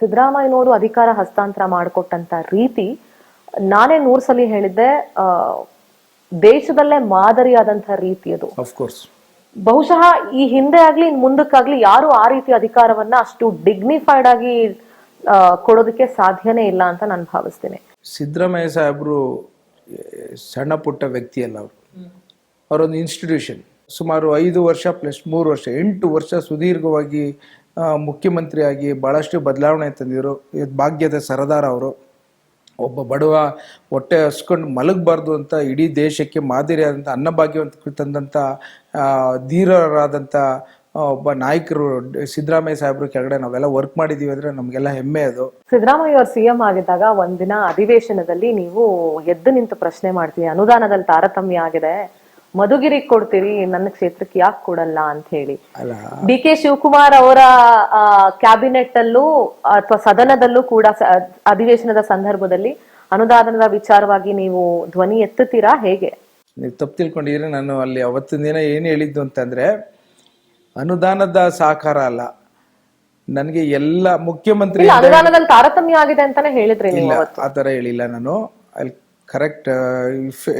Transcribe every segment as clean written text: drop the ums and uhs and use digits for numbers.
ಸಿದ್ದರಾಮಯ್ಯನವರು ಅಧಿಕಾರ ಹಸ್ತಾಂತರ ಮಾಡಿಕೊಟ್ಟಂತ ರೀತಿ ನಾನೇ 100 ಸಲ ಹೇಳಿದ್ದೆ, ದೇಶದಲ್ಲೇ ಮಾದರಿಯಾದಂತಹ ರೀತಿ ಅದು. ಬಹುಶಃ ಈ ಹಿಂದೆ ಆಗ್ಲಿ ಇನ್ ಮುಂದಕ್ಕಾಗ್ಲಿ ಯಾರು ಆ ರೀತಿ ಅಧಿಕಾರವನ್ನ ಅಷ್ಟು ಡಿಗ್ನಿಫೈಡ್ ಆಗಿ ಕೊಡೋದಕ್ಕೆ ಸಾಧ್ಯನೇ ಇಲ್ಲ ಅಂತ ನಾನು ಭಾವಿಸ್ತೇನೆ. ಸಿದ್ದರಾಮಯ್ಯ ಸಾಹೇಬ್ರು ಸಣ್ಣ ಪುಟ್ಟ ವ್ಯಕ್ತಿ ಅಲ್ಲ, ಅವರೊಂದು ಇನ್ಸ್ಟಿಟ್ಯೂಷನ್. ಸುಮಾರು 5 ವರ್ಷ ಪ್ಲಸ್ 3 ವರ್ಷ 8 ವರ್ಷ ಸುದೀರ್ಘವಾಗಿ ಮುಖ್ಯಮಂತ್ರಿಯಾಗಿ ಭಾಳಷ್ಟು ಬದಲಾವಣೆ ತಂದಿದ್ರು. ಭಾಗ್ಯದ ಸರದಾರ ಅವರು. ಒಬ್ಬ ಬಡವ ಹೊಟ್ಟೆ ಹಸ್ಕೊಂಡು ಮಲಗಬಾರ್ದು ಅಂತ ಇಡೀ ದೇಶಕ್ಕೆ ಮಾದರಿಯಾದಂಥ ಅನ್ನಭಾಗ್ಯವಂತ ತಂದಂಥ ಧೀರರಾದಂಥ ಒಬ್ಬ ನಾಯಕರು ಸಿದ್ದರಾಮಯ್ಯ ಸಾಹೇಬ್ರು ಕೆಳಗಡೆ ನಾವೆಲ್ಲ ವರ್ಕ್ ಮಾಡಿದೀವಿ ಅಂದ್ರೆ ನಮ್ಗೆಲ್ಲ ಹೆಮ್ಮೆ ಅದು. ಸಿದ್ದರಾಮಯ್ಯ ಅವರು ಸಿಎಂ ಆಗಿದ್ದಾಗ ಒಂದಿನ ಅಧಿವೇಶನದಲ್ಲಿ ನೀವು ಎದ್ದು ನಿಂತು ಪ್ರಶ್ನೆ ಮಾಡ್ತೀವಿ, ಅನುದಾನದಲ್ಲಿ ತಾರತಮ್ಯ ಆಗಿದೆ, ಮಧುಗಿರಿ ಕೊಡ್ತೀರಿ, ನನ್ನ ಕ್ಷೇತ್ರಕ್ಕೆ ಯಾಕೆ ಕೊಡಲ್ಲ ಅಂತ ಹೇಳಿ. ಡಿ ಕೆ ಶಿವಕುಮಾರ್ ಅವರ ಕ್ಯಾಬಿನೆಟ್ ಅಲ್ಲೂ ಅಥವಾ ಸದನದಲ್ಲೂ ಕೂಡ ಅಧಿವೇಶನದ ಸಂದರ್ಭದಲ್ಲಿ ಅನುದಾನದ ವಿಚಾರವಾಗಿ ನೀವು ಧ್ವನಿ ಎತ್ತುತ್ತೀರಾ ಹೇಗೆ? ನೀವು ತಪ್ಪು ತಿಳ್ಕೊಂಡಿದ್ರೆ ನಾನು ಅಲ್ಲಿ ಅವತ್ತಿನ ದಿನ ಏನು ಹೇಳಿದ್ದು ಅಂತಂದ್ರೆ, ಅನುದಾನದ ಸಹಕಾರ ಅಲ್ಲ, ನನಗೆ ಎಲ್ಲ ಮುಖ್ಯಮಂತ್ರಿ ಅನುದಾನದಲ್ಲಿ ತಾರತಮ್ಯ ಆಗಿದೆ ಅಂತಾನೆ ಹೇಳಿದ್ರಿ. ಇಲ್ಲ, ಆ ಥರ ಹೇಳಿಲ್ಲ ನಾನು. I correct,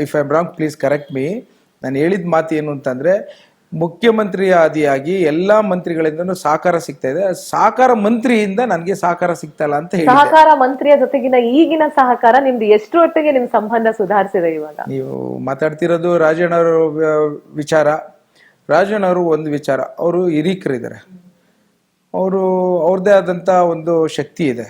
if I am wrong please correct me. ನಾನು ಹೇಳಿದ ಮಾತು ಏನು ಅಂತಂದ್ರೆ, ಮುಖ್ಯಮಂತ್ರಿ ಆದಿಯಾಗಿ ಎಲ್ಲಾ ಮಂತ್ರಿಗಳಿಂದನೂ ಸಹಕಾರ ಸಿಗ್ತಾ ಇದೆ, ಸಹಕಾರ ಮಂತ್ರಿಯಿಂದ ನನಗೆ ಸಹಕಾರ ಸಿಗ್ತಾ ಇಲ್ಲ ಅಂತ ಹೇಳಿ. ಸಹಕಾರ ಮಂತ್ರಿಯ ಜೊತೆಗಿನ ಈಗಿನ ಸಹಕಾರ ನಿಮ್ದು ಎಷ್ಟು ಒಟ್ಟಿಗೆ ನಿಮ್ ಸಂಬಂಧ ಸುಧಾರಿಸಿದೆ? ಇವಾಗ ನೀವು ಮಾತಾಡ್ತಿರೋದು ರಾಜಣ್ಣವರ ವಿಚಾರ. ರಾಜಣ್ಣವರು ಒಂದು ವಿಚಾರ, ಅವರು ಹಿರೀಕರಿದ್ದಾರೆ, ಅವರು ಅವ್ರದ್ದೇ ಆದಂಥ ಒಂದು ಶಕ್ತಿ ಇದೆ.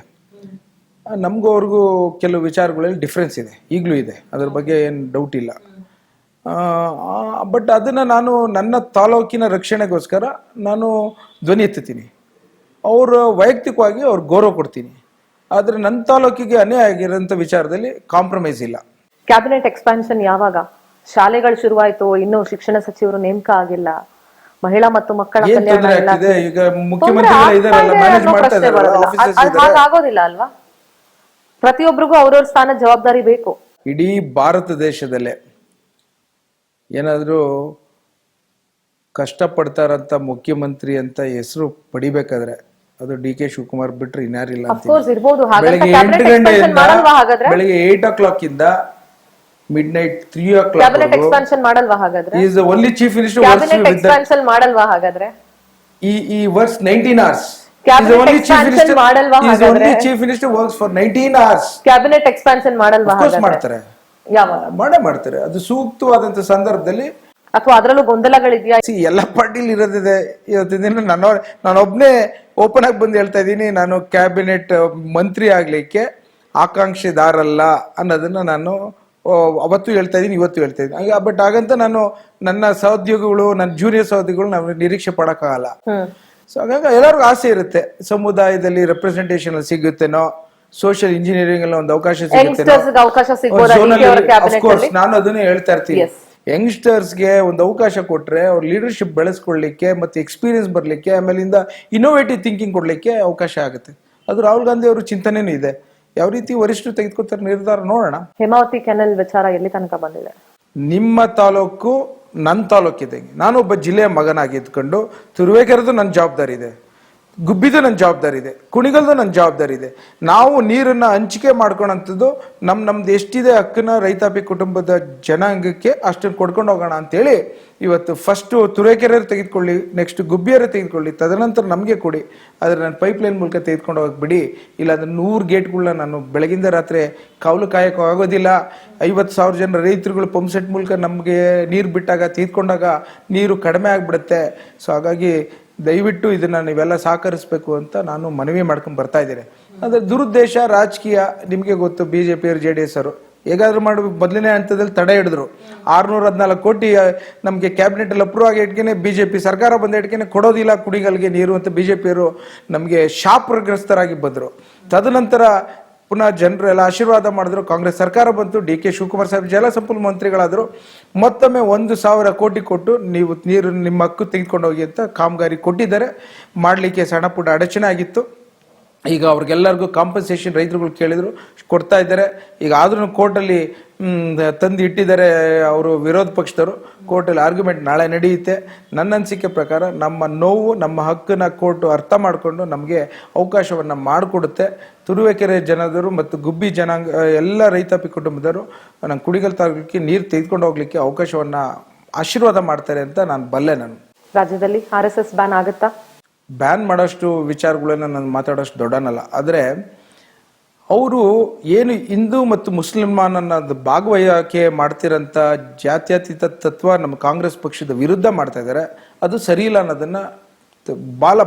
ನಮಗೂ ಅವ್ರಿಗೂ ಕೆಲವು ವಿಚಾರಗಳಲ್ಲಿ ಡಿಫ್ರೆನ್ಸ್ ಇದೆ, ಈಗಲೂ ಇದೆ, ಅದ್ರ ಬಗ್ಗೆ ಏನು ಡೌಟ್ ಇಲ್ಲ. ಬಟ್ ಅದನ್ನು ನಾನು ನನ್ನ ತಾಲೂಕಿನ ರಕ್ಷಣೆಗೋಸ್ಕರ ನಾನು ಧ್ವನಿ ಎತ್ತುತ್ತೀನಿ, ಅವರು ವೈಯಕ್ತಿಕವಾಗಿ ಅವ್ರು ಗೌರವ ಕೊಡ್ತೀನಿ. ಆದರೆ ನನ್ನ ತಾಲೂಕಿಗೆ ಅನ್ಯಾಯ ಆಗಿರೋಂಥ ವಿಚಾರದಲ್ಲಿ ಕಾಂಪ್ರಮೈಸ್ ಇಲ್ಲ. ಕ್ಯಾಬಿನೆಟ್ ಎಕ್ಸ್ಪಾನ್ಷನ್ ಯಾವಾಗ? ಶಾಲೆಗಳು ಶುರುವಾಯಿತು, ಇನ್ನೂ ಶಿಕ್ಷಣ ಸಚಿವರು ನೇಮಕ ಆಗಿಲ್ಲ, ಮಹಿಳಾ ಮತ್ತು ಮಕ್ಕಳ ಕಲ್ಯಾಣ ಈಗ ಮುಖ್ಯಮಂತ್ರಿಗಳು ಆಗೋದಿಲ್ಲ ಅಲ್ವಾ? ಪ್ರತಿಯೊಬ್ಬರಿಗೂ ಅವ್ರವ್ರ ಸ್ಥಾನ ಜವಾಬ್ದಾರಿ ಬೇಕು. ಇಡೀ ಭಾರತ ದೇಶದಲ್ಲೇ ಏನಾದರೂ ಕಷ್ಟಪಡ್ತಾರಂತ ಮುಖ್ಯಮಂತ್ರಿ ಅಂತ ಹೆಸರು ಪಡಿಬೇಕಾದ್ರೆ ಅದು ಡಿ ಕೆ ಶಿವಕುಮಾರ್ ಬಿಟ್ರೆ ಇನ್ಯಾರಿಲ್ಲ. ಬೆಳಿಗ್ಗೆ 8 ಗಂಟೆಯಿಂದ ಬೆಳಿಗ್ಗೆ 8 o'clock ಇಂದ mid night 3 o'clock cabinet expansion ಮಾಡಲ್ವಾ ಹಾಗಾದ್ರೆ? Is only chief minister cabinet expansion ಮಾಡಲ್ವಾ ಹಾಗಾದ್ರೆ? ಈ ವರ್ಕ್ಸ್ 19 hours. ಕ್ಯಾಬಿನೆಟ್ ಎಕ್ಸ್ಪಾನ್ಷನ್ ಮಾಡಲ್ವಾ ಹಾಗಾದ್ರೆ? Only chief minister works for 19 hours. Cabinet expansion ಮಾಡಲ್ವಾ ಹಾಗಾದ್ರೆ? ಮಾಡ್ತಾರೆ, ಮಾಡ್ತಾರೆ. ಅದು ಸೂಕ್ತವಾದಂತ ಸಂದರ್ಭದಲ್ಲಿ. ಅಥವಾ ಅದರಲ್ಲೂ ಗೊಂದಲಗಳಿದೆಯಾ? ಎಲ್ಲ ಪಾರ್ಟಿಲಿ ಇರೋದಿದೆ. ಇವತ್ತಿನ ದಿನ ನಾನೊಬ್ನೇ ಓಪನ್ ಆಗಿ ಬಂದು ಹೇಳ್ತಾ ಇದ್ದೀನಿ, ನಾನು ಕ್ಯಾಬಿನೆಟ್ ಮಂತ್ರಿ ಆಗ್ಲಿಕ್ಕೆ ಆಕಾಂಕ್ಷಿದಾರಲ್ಲ ಅನ್ನೋದನ್ನ ನಾನು ಅವತ್ತು ಹೇಳ್ತಾ ಇದ್ದೀನಿ, ಇವತ್ತು ಹೇಳ್ತಾ ಇದ್ದೀನಿ. ಬಟ್ ಹಾಗಂತ ನಾನು ನನ್ನ ಸಹೋದ್ಯೋಗಿಗಳು, ನನ್ನ ಜೂನಿಯರ್ ಸಹೋದ್ಯೋಗಿಗಳು ನಾವು ನಿರೀಕ್ಷೆ ಪಡಕ್ಕಾಗಲ್ಲ. ಸೊ ಹಾಗಾಗಿ ಎಲ್ಲರಿಗೂ ಆಸೆ ಇರುತ್ತೆ, ಸಮುದಾಯದಲ್ಲಿ ರೆಪ್ರೆಸೆಂಟೇಷನ್ ಸಿಗುತ್ತೇನೋ, ಸೋಷಿಯಲ್ ಇಂಜಿನಿಯರಿಂಗ್ ಅಲ್ಲಿ ಒಂದು ಅವಕಾಶ ಸಿಗುತ್ತೆ. ನಾನು ಅದನ್ನೇ ಹೇಳ್ತಾ ಇರ್ತೀನಿ, ಯಂಗ್ಸ್ಟರ್ಸ್ಗೆ ಒಂದು ಅವಕಾಶ ಕೊಟ್ರೆ ಅವ್ರ ಲೀಡರ್ಶಿಪ್ ಬೆಳೆಸ್ಕೊಳ್ಳಿಕ್ಕೆ ಮತ್ತೆ ಎಕ್ಸ್ಪೀರಿಯನ್ಸ್ ಬರ್ಲಿಕ್ಕೆ, ಆಮೇಲಿಂದ ಇನೋವೇಟಿವ್ ಥಿಂಕಿಂಗ್ ಕೊಡ್ಲಿಕ್ಕೆ ಅವಕಾಶ ಆಗುತ್ತೆ. ಅದು ರಾಹುಲ್ ಗಾಂಧಿ ಅವ್ರ ಚಿಂತನೆನೂ ಇದೆ. ಯಾವ ರೀತಿ ವರಿಷ್ಠರು ತೆಗೆದುಕೊಳ್ತಾರೆ ನಿರ್ಧಾರ ನೋಡೋಣ. ಹೇಮಾವತಿ ಕೆನಲ್ ವಿಚಾರ ಎಲ್ಲಿ ತನಕ ಬಂದಿದೆ? ನಿಮ್ಮ ತಾಲೂಕು ನನ್ನ ತಾಲೂಕಿದೆ. ನಾನು ಒಬ್ಬ ಜಿಲ್ಲೆಯ ಮಗನಾಗಿದ್ಕೊಂಡು ತುರುವೇಕೆರೆದು ನನ್ನ ಜವಾಬ್ದಾರಿ ಇದೆ, ಗುಬ್ಬಿದು ನನ್ನ ಜವಾಬ್ದಾರಿ ಇದೆ, ಕುಣಿಗಲ್ದು ನನ್ನ ಜವಾಬ್ದಾರಿ ಇದೆ. ನಾವು ನೀರನ್ನು ಹಂಚಿಕೆ ಮಾಡ್ಕೊಳಂಥದ್ದು ನಮ್ದು ಎಷ್ಟಿದೆ ಹಕ್ಕನ್ನ ರೈತಾಪಿ ಕುಟುಂಬದ ಜನಾಂಗಕ್ಕೆ ಅಷ್ಟನ್ನು ಕೊಡ್ಕೊಂಡು ಹೋಗೋಣ ಅಂತೇಳಿ ಇವತ್ತು ಫಸ್ಟು ತುರೇಕೆರೆಯರು ತೆಗೆದುಕೊಳ್ಳಿ, ನೆಕ್ಸ್ಟ್ ಗುಬ್ಬಿಯರೇ ತೆಗೆದುಕೊಳ್ಳಿ, ತದನಂತರ ನಮಗೆ ಕೊಡಿ. ಆದರೆ ನಾನು ಪೈಪ್ಲೈನ್ ಮೂಲಕ ತೆಗೆದುಕೊಂಡು ಹೋಗಿ ಬಿಡಿ. ಇಲ್ಲ ಅಂದ್ರೆ 100 ಗೇಟ್ಗಳನ್ನ ನಾನು ಬೆಳಗಿಂದ ರಾತ್ರಿ ಕಾವಲು ಕಾಯಕ್ಕೂ ಆಗೋದಿಲ್ಲ. 50,000 ಜನ ರೈತರುಗಳು ಪಂಪ್ ಸೆಟ್ ಮೂಲಕ ನಮಗೆ ನೀರು ಬಿಟ್ಟಾಗ ತೆಗೆದುಕೊಂಡಾಗ ನೀರು ಕಡಿಮೆ ಆಗಿಬಿಡುತ್ತೆ. ಸೊ ಹಾಗಾಗಿ ದಯವಿಟ್ಟು ಇದನ್ನ ನೀವೆಲ್ಲ ಸಹಕರಿಸಬೇಕು ಅಂತ ನಾನು ಮನವಿ ಮಾಡ್ಕೊಂಡು ಬರ್ತಾ ಇದ್ದೀನಿ. ಆದರೆ ದುರುದ್ದೇಶ ರಾಜಕೀಯ ನಿಮಗೆ ಗೊತ್ತು. ಬಿಜೆಪಿಯವರು JDS ಅವರು ಹೇಗಾದ್ರೂ ಮಾಡಿ ಮೊದಲನೇ ಹಂತದಲ್ಲಿ ತಡೆ ಹಿಡಿದ್ರು. 614 ಕೋಟಿ ನಮಗೆ ಕ್ಯಾಬಿನೆಟ್ ಅಲ್ಲಿ ಅಪ್ರೂವ್ ಆಗಿ ಇಟ್ಕೇನೆ ಬಿಜೆಪಿ ಸರ್ಕಾರ ಬಂದ ಇಟ್ಕೇನೆ ಕೊಡೋದಿಲ್ಲ ಕುಡಿಗಲ್ಗೆ ನೀರು ಅಂತ ಬಿಜೆಪಿಯವರು ನಮಗೆ ಶಾಪಗ್ರಸ್ತರಾಗಿ ಬಂದರು. ತದನಂತರ ಪುನಃ ಜನರು ಎಲ್ಲ ಆಶೀರ್ವಾದ ಮಾಡಿದ್ರು, ಕಾಂಗ್ರೆಸ್ ಸರ್ಕಾರ ಬಂತು, ಡಿ ಕೆ ಶಿವಕುಮಾರ್ ಸಾಹೇಬ್ ಜಲಸಂಪನ್ಮೂಲ ಮಂತ್ರಿಗಳಾದರು. ಮತ್ತೊಮ್ಮೆ 1,000 ಕೋಟಿ ಕೊಟ್ಟು ನೀವು ನೀರು ನಿಮ್ಮ ಹಕ್ಕು ತೆಗೆದುಕೊಂಡು ಹೋಗಿ ಅಂತ ಕಾಮಗಾರಿ ಕೊಟ್ಟಿದ್ದಾರೆ. ಮಾಡಲಿಕ್ಕೆ ಸಣ್ಣ ಪುಟ್ಟ ಅಡಚಣೆ ಆಗಿತ್ತು. ಈಗ ಅವ್ರಿಗೆಲ್ಲರಿಗೂ ಕಾಂಪನ್ಸೇಷನ್ ರೈತರುಗಳು ಕೇಳಿದ್ರು ಕೊಡ್ತಾ ಇದ್ದಾರೆ. ಈಗ ಆದ್ರೂ ಕೋರ್ಟಲ್ಲಿ ತಂದು ಇಟ್ಟಿದ್ದಾರೆ ಅವರು ವಿರೋಧ ಪಕ್ಷದವರು. ಕೋರ್ಟಲ್ಲಿ ಆರ್ಗ್ಯುಮೆಂಟ್ ನಾಳೆ ನಡೆಯುತ್ತೆ. ನನ್ನ ಅನಿಸಿಕೆ ಪ್ರಕಾರ ನಮ್ಮ ನೋವು ನಮ್ಮ ಹಕ್ಕನ್ನ ಕೋರ್ಟು ಅರ್ಥ ಮಾಡಿಕೊಂಡು ನಮಗೆ ಅವಕಾಶವನ್ನು ಮಾಡಿಕೊಡುತ್ತೆ. ತುರುವೇಕೆರೆ ಜನದರು ಮತ್ತು ಗುಬ್ಬಿ ಜನಾಂಗ ಎಲ್ಲ ರೈತಾಪಿ ಕುಟುಂಬದವರು ನಾನು ಕುಣಿಗಲ್ ತಾಲೂಕಿಗೆ ನೀರು ತೆಗೆದುಕೊಂಡು ಹೋಗ್ಲಿಕ್ಕೆ ಅವಕಾಶವನ್ನು ಆಶೀರ್ವಾದ ಮಾಡ್ತಾರೆ ಅಂತ ನಾನು ಬಲ್ಲೆ. ನಾನು ರಾಜ್ಯದಲ್ಲಿ RSS ಬ್ಯಾನ್ ಆಗುತ್ತಾ? ಬ್ಯಾನ್ ಮಾಡೋಷ್ಟು ವಿಚಾರಗಳನ್ನ ನಾನು ಮಾತಾಡೋಷ್ಟು ದೊಡ್ಡನಲ್ಲ. ಆದರೆ ಅವರು ಏನು ಹಿಂದೂ ಮತ್ತು ಮುಸ್ಲಿಮಾನನ್ನ ಭಾಗವಹಿಕೆ ಮಾಡ್ತಿರೋಂಥ ಜಾತ್ಯತೀತ ತತ್ವ ನಮ್ಮ ಕಾಂಗ್ರೆಸ್ ಪಕ್ಷದ ವಿರುದ್ಧ ಮಾಡ್ತಾ ಇದ್ದಾರೆ. ಅದು ಸರಿ ಇಲ್ಲ ಅನ್ನೋದನ್ನ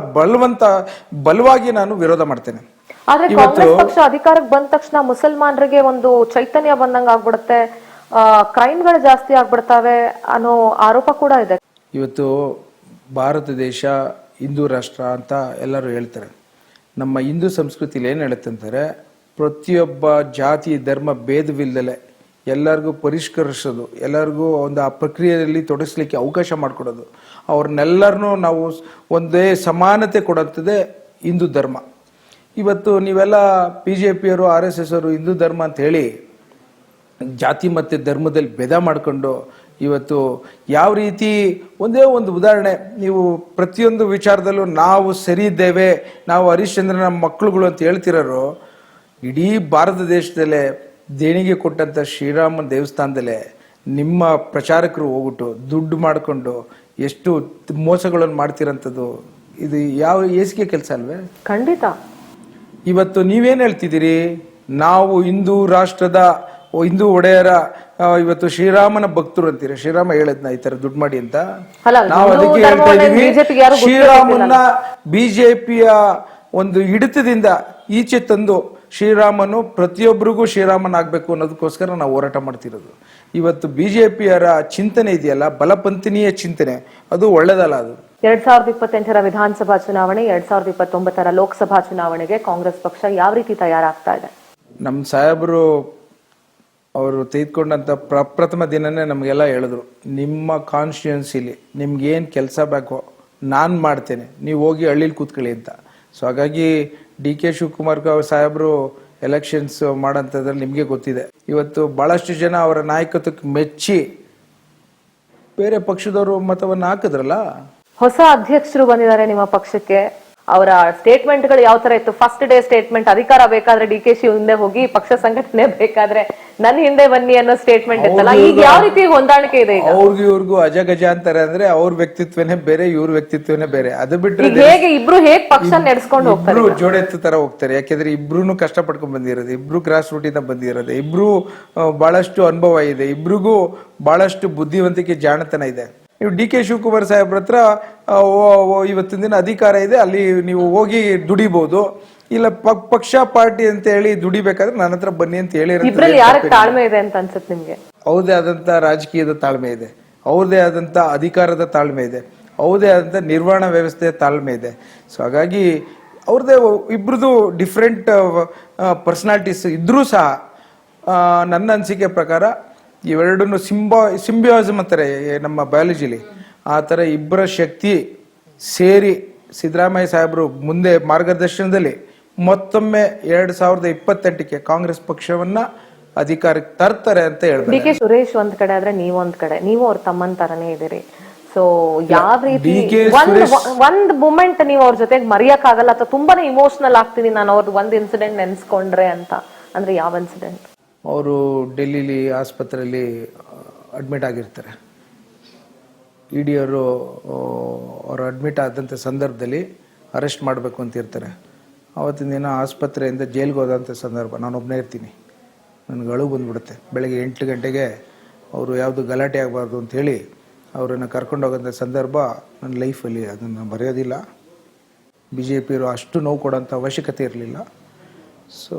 ಬಲವಾಗಿ ನಾನು ವಿರೋಧ ಮಾಡ್ತೇನೆ. ಆದ್ರೆ ಕಾಂಗ್ರೆಸ್ ಪಕ್ಷ ಅಧಿಕಾರಕ್ಕೆ ಬಂದ ತಕ್ಷಣ ಮುಸಲ್ಮಾನರಿಗೆ ಒಂದು ಚೈತನ್ಯ ಬಂದಂಗ ಆಗ್ಬಿಡುತ್ತೆ, ಕ್ರೈಮ್ಗಳು ಜಾಸ್ತಿ ಆಗ್ಬಿಡ್ತಾವೆ ಅನ್ನೋ ಆರೋಪ ಕೂಡ ಇದೆ. ಇವತ್ತು ಭಾರತ ದೇಶ ಹಿಂದೂ ರಾಷ್ಟ್ರ ಅಂತ ಎಲ್ಲರೂ ಹೇಳ್ತಾರೆ. ನಮ್ಮ ಹಿಂದೂ ಸಂಸ್ಕೃತಿಲಿ ಏನು ಹೇಳುತ್ತೆ ಅಂತಾರೆ, ಪ್ರತಿಯೊಬ್ಬ ಜಾತಿ ಧರ್ಮ ಭೇದವಿಲ್ಲದೆ ಎಲ್ಲರಿಗೂ ಪರಿಷ್ಕರಿಸೋದು, ಎಲ್ಲರಿಗೂ ಒಂದು ಆ ಪ್ರಕ್ರಿಯೆಯಲ್ಲಿ ತೊಡಗಿಸ್ಲಿಕ್ಕೆ ಅವಕಾಶ ಮಾಡಿಕೊಡೋದು, ಅವ್ರನ್ನೆಲ್ಲರನ್ನೂ ನಾವು ಒಂದೇ ಸಮಾನತೆ ಕೊಡುತ್ತದೆ ಹಿಂದೂ ಧರ್ಮ. ಇವತ್ತು ನೀವೆಲ್ಲ BJPಯವರು RSS ಅವರು ಹಿಂದೂ ಧರ್ಮ ಅಂತ ಹೇಳಿ ಜಾತಿ ಮತ್ತು ಧರ್ಮದಲ್ಲಿ ಭೇದ ಮಾಡಿಕೊಂಡು ಇವತ್ತು ಯಾವ ರೀತಿ ಒಂದೇ ಒಂದು ಉದಾಹರಣೆ, ನೀವು ಪ್ರತಿಯೊಂದು ವಿಚಾರದಲ್ಲೂ ನಾವು ಸರಿ ಇದ್ದೇವೆ, ನಾವು ಹರಿಶ್ಚಂದ್ರನ ಮಕ್ಕಳುಗಳು ಅಂತ ಹೇಳ್ತಿರೋರು, ಇಡೀ ಭಾರತ ದೇಶದಲ್ಲೇ ದೇಣಿಗೆ ಕೊಟ್ಟಂಥ ಶ್ರೀರಾಮನ ದೇವಸ್ಥಾನದಲ್ಲೇ ನಿಮ್ಮ ಪ್ರಚಾರಕರು ಹೋಗ್ಬಿಟ್ಟು ದುಡ್ಡು ಮಾಡಿಕೊಂಡು ಎಷ್ಟು ಮೋಸಗಳನ್ನು ಮಾಡ್ತಿರೋಂಥದ್ದು ಇದು ಯಾವ ಏಸಿಗೆ ಕೆಲಸ ಅಲ್ವೇ? ಖಂಡಿತ. ಇವತ್ತು ನೀವೇನು ಹೇಳ್ತಿದ್ದೀರಿ, ನಾವು ಹಿಂದೂ ರಾಷ್ಟ್ರದ ಹಿಂದೂ ಒಡೆಯರ ಇವತ್ತು ಶ್ರೀರಾಮನ ಭಕ್ತರು ಅಂತೀರ. ಶ್ರೀರಾಮ ಹೇಳದ್ನ ಈ ತರ ದುಡ್ಡು ಮಾಡಿ ಅಂತ. ನಾವು ಅದಕ್ಕೆ ಹೇಳ್ತಾ ಇದೀವಿ, ಶ್ರೀರಾಮನ್ನ BJPಯ ಒಂದು ಹಿಡಿತದಿಂದ ಈಚೆ ತಂದು ಶ್ರೀರಾಮನು ಪ್ರತಿಯೊಬ್ಬರಿಗೂ ಶ್ರೀರಾಮನ್ ಆಗ್ಬೇಕು ಅನ್ನೋದಕ್ಕೋಸ್ಕರ ನಾವು ಹೋರಾಟ ಮಾಡ್ತಿರೋದು. ಇವತ್ತು BJPಯರ ಚಿಂತನೆ ಇದೆಯಲ್ಲ, ಬಲಪಂಥೀಯ ಚಿಂತನೆ, ಅದು ಒಳ್ಳೇದಲ್ಲ. ಅದು 2028ರ ವಿಧಾನಸಭಾ ಚುನಾವಣೆ, 2029ರ ಲೋಕಸಭಾ ಚುನಾವಣೆಗೆ ಕಾಂಗ್ರೆಸ್ ಪಕ್ಷ ಯಾವ ರೀತಿ ತಯಾರಾಗ್ತಾ ಇದೆ? ನಮ್ಮ ಸಾಹೇಬರು ಅವರು ತೆಗೆದುಕೊಂಡಂಥ ಪ್ರಪ್ರಥಮ ದಿನನೇ ನಮಗೆಲ್ಲ ಹೇಳಿದ್ರು, ನಿಮ್ಮ ಕಾನ್ಸ್ಟಿಟ್ಯೂನ್ಸಿಲಿ ನಿಮ್ಗೆ ಏನು ಕೆಲಸ ಬೇಕೋ ನಾನು ಮಾಡ್ತೇನೆ, ನೀವು ಹೋಗಿ ಹಳ್ಳಿಲಿ ಕೂತ್ಕೊಳ್ಳಿ ಅಂತ. ಸೊ ಹಾಗಾಗಿ DK ಶಿವಕುಮಾರ್ ಸಾಹೇಬರು ಎಲೆಕ್ಷನ್ಸ್ ಮಾಡೋಂಥದ್ರಲ್ಲಿ ನಿಮಗೆ ಗೊತ್ತಿದೆ. ಇವತ್ತು ಭಾಳಷ್ಟು ಜನ ಅವರ ನಾಯಕತ್ವಕ್ಕೆ ಮೆಚ್ಚಿ ಬೇರೆ ಪಕ್ಷದವರು ಮತವನ್ನು ಹಾಕಿದ್ರಲ್ಲ. ಹೊಸ ಅಧ್ಯಕ್ಷರು ಬಂದಿದ್ದಾರೆ ನಿಮ್ಮ ಪಕ್ಷಕ್ಕೆ. ಅವರ ಸ್ಟೇಟ್ಮೆಂಟ್ಗಳು ಯಾವ ತರ ಇತ್ತು? ಫಸ್ಟ್ ಡೇ ಸ್ಟೇಟ್ಮೆಂಟ್, ಅಧಿಕಾರ ಬೇಕಾದ್ರೆ DK ಶಿವ ಹಿಂದೆ ಹೋಗಿ, ಪಕ್ಷ ಸಂಘಟನೆ ಬೇಕಾದ್ರೆ ನನ್ನ ಹಿಂದೆ ಬನ್ನಿ ಅನ್ನೋ ಸ್ಟೇಟ್ಮೆಂಟ್ ಇತ್ತಲ್ಲ, ಈಗ ಯಾವ ರೀತಿ ಹೊಂದಾಣಿಕೆ ಇದೆ? ಇವ್ರಿಗೂ ಅಜಗಜ ಅಂತಾರೆ ಅಂದ್ರೆ ಅವ್ರ ವ್ಯಕ್ತಿತ್ವನೇ ಬೇರೆ, ಇವ್ರ ವ್ಯಕ್ತಿತ್ವನೇ ಬೇರೆ. ಅದು ಬಿಟ್ಟರೆ ಹೇಗೆ ಇಬ್ರು ಪಕ್ಷ ನಡೆಸ್ಕೊಂಡು ಹೋಗ್ತಾರೆ, ಜೋಡೆತ್ತು ತರ ಹೋಗ್ತಾರೆ. ಯಾಕೆಂದ್ರೆ ಇಬ್ರು ಕಷ್ಟ ಪಡ್ಕೊಂಡ್ ಬಂದಿರೋದು, ಇಬ್ರು ಗ್ರಾಸ್ ರೂಟ್ ಇಂದ ಬಂದಿರೋದು, ಇಬ್ರು ಬಹಳಷ್ಟು ಅನುಭವ ಇದೆ, ಇಬ್ರಿಗೂ ಬಹಳಷ್ಟು ಬುದ್ಧಿವಂತಿಕೆ ಜಾಣತನ ಇದೆ. ನೀವು DK ಶಿವಕುಮಾರ್ ಸಾಹೇಬ್ರ ಹತ್ರ ಇವತ್ತಿನ ದಿನ ಅಧಿಕಾರ ಇದೆ, ಅಲ್ಲಿ ನೀವು ಹೋಗಿ ದುಡಿಬಹುದು. ಇಲ್ಲ ಪಕ್ಷ ಪಾರ್ಟಿ ಅಂತ ಹೇಳಿ ದುಡಿಬೇಕಾದ್ರೆ ನನ್ನ ಹತ್ರ ಬನ್ನಿ ಅಂತ ಹೇಳಿ. ತಾಳ್ಮೆ ಇದೆ ಅಂತ ಅನ್ಸುತ್ತೆ ನಿಮ್ಗೆ? ಅವ್ರದೇ ಆದಂತ ರಾಜಕೀಯದ ತಾಳ್ಮೆ ಇದೆ, ಅವ್ರದೇ ಆದಂತ ಅಧಿಕಾರದ ತಾಳ್ಮೆ ಇದೆ, ಅವ್ರದೇ ಆದಂತ ನಿರ್ವಹಣಾ ವ್ಯವಸ್ಥೆಯ ತಾಳ್ಮೆ ಇದೆ. ಸೊ ಹಾಗಾಗಿ ಅವ್ರದೇ ಇಬ್ರದ್ದು ಡಿಫ್ರೆಂಟ್ ಪರ್ಸನಾಲಿಟೀಸ್ ಇದ್ರೂ ಸಹ ನನ್ನ ಅನಿಸಿಕೆ ಪ್ರಕಾರ ಇವೆರಡನ್ನು ಸಿಂಬಿಯಾಸಮ್ ಅಂತಾರೆ ನಮ್ಮ ಬಯಾಲಜಿಲಿ. ಆ ಥರ ಇಬ್ಬರ ಶಕ್ತಿ ಸೇರಿ ಸಿದ್ದರಾಮಯ್ಯ ಸಾಹೇಬರು ಮುಂದೆ ಮಾರ್ಗದರ್ಶನದಲ್ಲಿ ಮತ್ತೊಮ್ಮೆ 2028ಕ್ಕೆ ಕಾಂಗ್ರೆಸ್ ಪಕ್ಷವನ್ನ ಅಧಿಕಾರಕ್ಕೆ ತರ್ತಾರೆ ಅಂತ ಹೇಳ್ತಾರೆ. DK ಸುರೇಶ್ ಒಂದ್ ಕಡೆ ಆದ್ರೆ ನೀವೊಂದ್ ಕಡೆ, ನೀವು ಅವ್ರ ತಮ್ಮನ್ ತರನೇ ಇದ್ದೀರಿ. ಸೊ ಯಾವ ರೀತಿ ಒಂದ್ ಮೂಮೆಂಟ್ ನೀವು ಅವ್ರ ಜೊತೆಗೆ ಮರೆಯಕ್ ಆಗಲ್ಲ ಅಥವಾ ತುಂಬಾನೇ ಇಮೋಷನಲ್ ಆಗ್ತೀನಿ ನಾನು ಅವ್ರದ್ದು ಒಂದ್ ಇನ್ಸಿಡೆಂಟ್ ನೆನ್ಸ್ಕೊಂಡ್ರೆ ಅಂತ ಅಂದ್ರೆ ಯಾವ ಇನ್ಸಿಡೆಂಟ್? ಅವರು ಡೆಲ್ಲಿಲಿ ಆಸ್ಪತ್ರೆಯಲ್ಲಿ ಅಡ್ಮಿಟ್ ಆಗಿರ್ತಾರೆ. ED ಅವರು ಅವರು ಅಡ್ಮಿಟ್ ಆದಂಥ ಸಂದರ್ಭದಲ್ಲಿ ಅರೆಸ್ಟ್ ಮಾಡಬೇಕು ಅಂತ ಇರ್ತಾರೆ. ಆವತ್ತಿನ ದಿನ ಆಸ್ಪತ್ರೆಯಿಂದ ಜೈಲ್ಗೆ ಹೋದಂಥ ಸಂದರ್ಭ ನಾನೊಬ್ಬನೇ ಇರ್ತೀನಿ. ನನಗೆ ಅಳು ಬಂದ್ಬಿಡುತ್ತೆ. ಬೆಳಗ್ಗೆ 8 ಗಂಟೆಗೆ ಅವರು ಯಾವುದು ಗಲಾಟೆ ಆಗಬಾರ್ದು ಅಂಥೇಳಿ ಅವರನ್ನು ಕರ್ಕೊಂಡೋಗೋಂಥ ಸಂದರ್ಭ ನನ್ನ ಲೈಫಲ್ಲಿ ಅದನ್ನು ಮರೆಯೋದಿಲ್ಲ. BJPಯವರು ಅಷ್ಟು ನೋವು ಕೊಡೋಂಥ ಅವಶ್ಯಕತೆ ಇರಲಿಲ್ಲ. So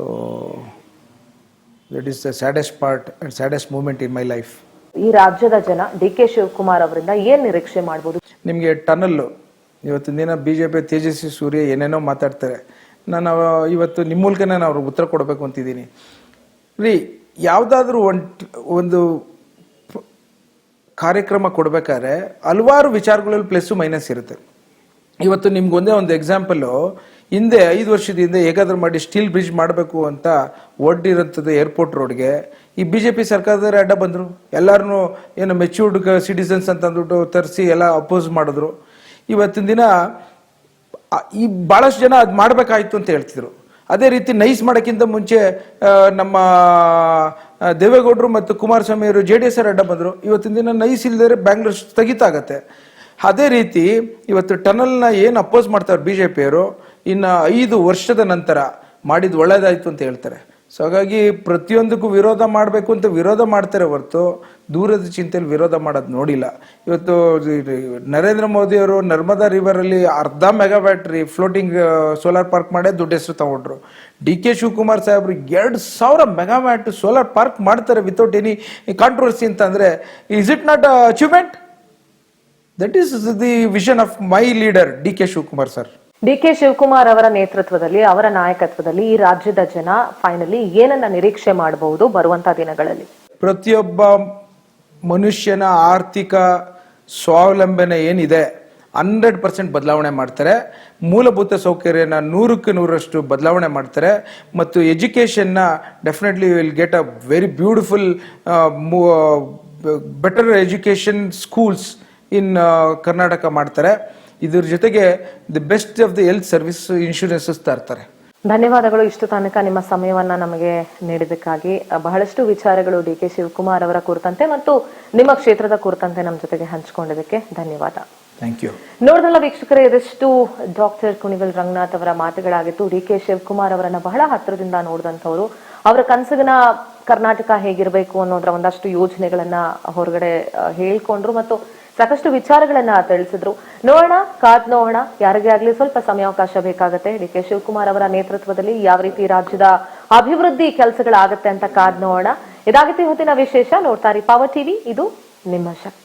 that is the saddest part and saddest moment in my life. ಈ ರಾಜ್ಯದ ಜನ DK ಶಿವಕುಮಾರ್ ಅವರಿಂದ ಏನ್ ನಿರೀಕ್ಷೆ ಮಾಡ್ಬೋದು? ನಿಮಗೆ ಟನಲ್ಲು, ಇವತ್ತಿನ ದಿನ BJP ತೇಜಸ್ವಿ ಸೂರ್ಯ ಏನೇನೋ ಮಾತಾಡ್ತಾರೆ. ನಾನು ಇವತ್ತು ನಿಮ್ಮ ಮೂಲಕನೇ ನಾನು ಅವ್ರಿಗೆ ಉತ್ತರ ಕೊಡಬೇಕು ಅಂತಿದ್ದೀನಿ. ರೀ, ಯಾವುದಾದ್ರೂ ಒಂದು ಕಾರ್ಯಕ್ರಮ ಕೊಡಬೇಕಾದ್ರೆ ಹಲವಾರು ವಿಚಾರಗಳಲ್ಲಿ ಪ್ಲಸ್ಸು ಮೈನಸ್ ಇರುತ್ತೆ. ಇವತ್ತು ನಿಮ್ಗೊಂದೇ ಒಂದು ಎಕ್ಸಾಂಪಲ್ಲು, ಹಿಂದೆ 5 ವರ್ಷದ ಹಿಂದೆ ಹೇಗಾದ್ರೂ ಮಾಡಿ ಸ್ಟೀಲ್ ಬ್ರಿಡ್ಜ್ ಮಾಡಬೇಕು ಅಂತ ಹೊರಟಿರೋಂಥದ್ದು ಏರ್ಪೋರ್ಟ್ ರೋಡ್ಗೆ ಈ BJP ಸರ್ಕಾರದವರೇ ಅಡ್ಡ ಬಂದರು. ಎಲ್ಲರನ್ನೂ ಏನು ಮೆಚ್ಯೂರ್ಡ್ ಸಿಟಿಸನ್ಸ್ ಅಂತ ಅಂದ್ಬಿಟ್ಟು ತರಿಸಿ ಎಲ್ಲ ಅಪೋಸ್ ಮಾಡಿದ್ರು. ಇವತ್ತಿನ ದಿನ ಈ ಭಾಳಷ್ಟು ಜನ ಅದು ಮಾಡಬೇಕಾಯ್ತು ಅಂತ ಹೇಳ್ತಿದ್ರು. ಅದೇ ರೀತಿ ನೈಸ್ ಮಾಡೋಕ್ಕಿಂತ ಮುಂಚೆ ನಮ್ಮ ದೇವೇಗೌಡರು ಮತ್ತು ಕುಮಾರಸ್ವಾಮಿ ಅವರು JDS ಅಡ್ಡ ಬಂದರು. ಇವತ್ತಿನ ದಿನ ನೈಸ್ ಇಲ್ಲದೆ ಬ್ಯಾಂಗ್ಳೂರ್ ಸ್ಥಗಿತ ಆಗತ್ತೆ. ಅದೇ ರೀತಿ ಇವತ್ತು ಟನಲ್ನ ಏನು ಅಪೋಸ್ ಮಾಡ್ತಾರೆ BJPಯವರು, ಇನ್ನು 5 ವರ್ಷದ ನಂತರ ಮಾಡಿದ್ದು ಒಳ್ಳೇದಾಯ್ತು ಅಂತ ಹೇಳ್ತಾರೆ. ಸೊ ಹಾಗಾಗಿ ಪ್ರತಿಯೊಂದಕ್ಕೂ ವಿರೋಧ ಮಾಡಬೇಕು ಅಂತ ವಿರೋಧ ಮಾಡ್ತಾರೆ ಹೊರತು ದೂರದ ಚಿಂತೆಯಲ್ಲಿ ವಿರೋಧ ಮಾಡೋದು ನೋಡಿಲ್ಲ. ಇವತ್ತು ನರೇಂದ್ರ ಮೋದಿ ಅವರು ನರ್ಮದಾ ರಿವರಲ್ಲಿ 1/2 ಮೆಗಾವ್ಯಾಟ್ ಫ್ಲೋಟಿಂಗ್ ಸೋಲಾರ್ ಪಾರ್ಕ್ ಮಾಡೇ ದುಡ್ಡು ಹೆಸರು ತಗೊಂಡ್ರು. DK ಶಿವಕುಮಾರ್ ಸಾಹೇಬ್ರು 2,000 ಮೆಗಾವ್ಯಾಟ್ ಸೋಲಾರ್ ಪಾರ್ಕ್ ಮಾಡ್ತಾರೆ ವಿತೌಟ್ ಎನಿ ಕಾಂಟ್ರವರ್ಸಿ ಅಂತ ಅಂದ್ರೆ, is it not achievement? That is the vision of my leader DK Shivakumar sir. DK Shivakumar ಅವರ ನೇತೃತ್ವದಲ್ಲಿ, ಅವರ ನಾಯಕತ್ವದಲ್ಲಿ ಈ ರಾಜ್ಯದ ಜನ ಫೈನಲಿ ಏನನ್ನ ನಿರೀಕ್ಷೆ ಮಾಡಬಹುದು ಬರುವಂತ ದಿನಗಳಲ್ಲಿ? ಪ್ರತಿಯೊಬ್ಬ ಮನುಷ್ಯನ ಆರ್ಥಿಕ ಸ್ವಾವಲಂಬನೆ ಏನಿದೆ 100% ಬದಲಾವಣೆ ಮಾಡ್ತಾರೆ. ಮೂಲಭೂತ ಸೌಕರ್ಯನ 100ಕ್ಕೆ 100ರಷ್ಟು ಬದಲಾವಣೆ ಮಾಡ್ತಾರೆ. ಮತ್ತು ಎಜುಕೇಷನ್ನ definitely will get a very beautiful better education schools in Karnataka ಮಾಡ್ತಾರೆ. ಇದ್ರ ಜೊತೆಗೆ the best of the health service insurances ತರ್ತಾರೆ. ಧನ್ಯವಾದಗಳು. ಇಷ್ಟು ತನಕ ನಿಮ್ಮ ಸಮಯವನ್ನ ನಮಗೆ ನೀಡಿದ್ದಕ್ಕಾಗಿ. ಬಹಳಷ್ಟು ವಿಚಾರಗಳು DK ಶಿವಕುಮಾರ್ ಅವರ ಕುರಿತಂತೆ ಮತ್ತು ನಿಮ್ಮ ಕ್ಷೇತ್ರದ ಕುರಿತಂತೆ ನಮ್ಮ ಜೊತೆಗೆ ಹಂಚಿಕೊಂಡಿದ್ದಕ್ಕೆ ಧನ್ಯವಾದ. Thank you. ನೋಡಿದಲ್ಲ ವೀಕ್ಷಕರೇ, ಇದಷ್ಟು ಡಾಕ್ಟರ್ ಕುಣಿಗಲ್ ರಂಗನಾಥ್ ಅವರ ಮಾತುಗಳಾಗಿತ್ತು. DK ಶಿವಕುಮಾರ್ ಅವರನ್ನ ಬಹಳ ಹತ್ತಿರದಿಂದ ನೋಡಿದಂಥವ್ರು. ಅವರ ಕನಸಿನ ಕರ್ನಾಟಕ ಹೇಗಿರಬೇಕು ಅನ್ನೋದ್ರ ಒಂದಷ್ಟು ಯೋಜನೆಗಳನ್ನ ಹೊರಗಡೆ ಹೇಳ್ಕೊಂಡ್ರು ಮತ್ತು ಸಾಕಷ್ಟು ವಿಚಾರಗಳನ್ನ ತಿಳಿಸಿದ್ರು. ನೋಡೋಣ, ಕಾದ್ ನೋಡೋಣ. ಯಾರಿಗೇ ಆಗ್ಲಿ ಸ್ವಲ್ಪ ಸಮಯಾವಕಾಶ ಬೇಕಾಗತ್ತೆ. DK ಶಿವಕುಮಾರ್ ಅವರ ನೇತೃತ್ವದಲ್ಲಿ ಯಾವ ರೀತಿ ರಾಜ್ಯದ ಅಭಿವೃದ್ಧಿ ಕೆಲಸಗಳಾಗತ್ತೆ ಅಂತ ಕಾದ್ ನೋಡೋಣ. ಇದಾಗಿತ್ತು ಇವತ್ತಿನ ವಿಶೇಷ. ನೋಡ್ತಾ ಇರಿ ಪವರ್ ಟಿವಿ, ಇದು ನಿಮ್ಮ ಶಕ್ತಿ.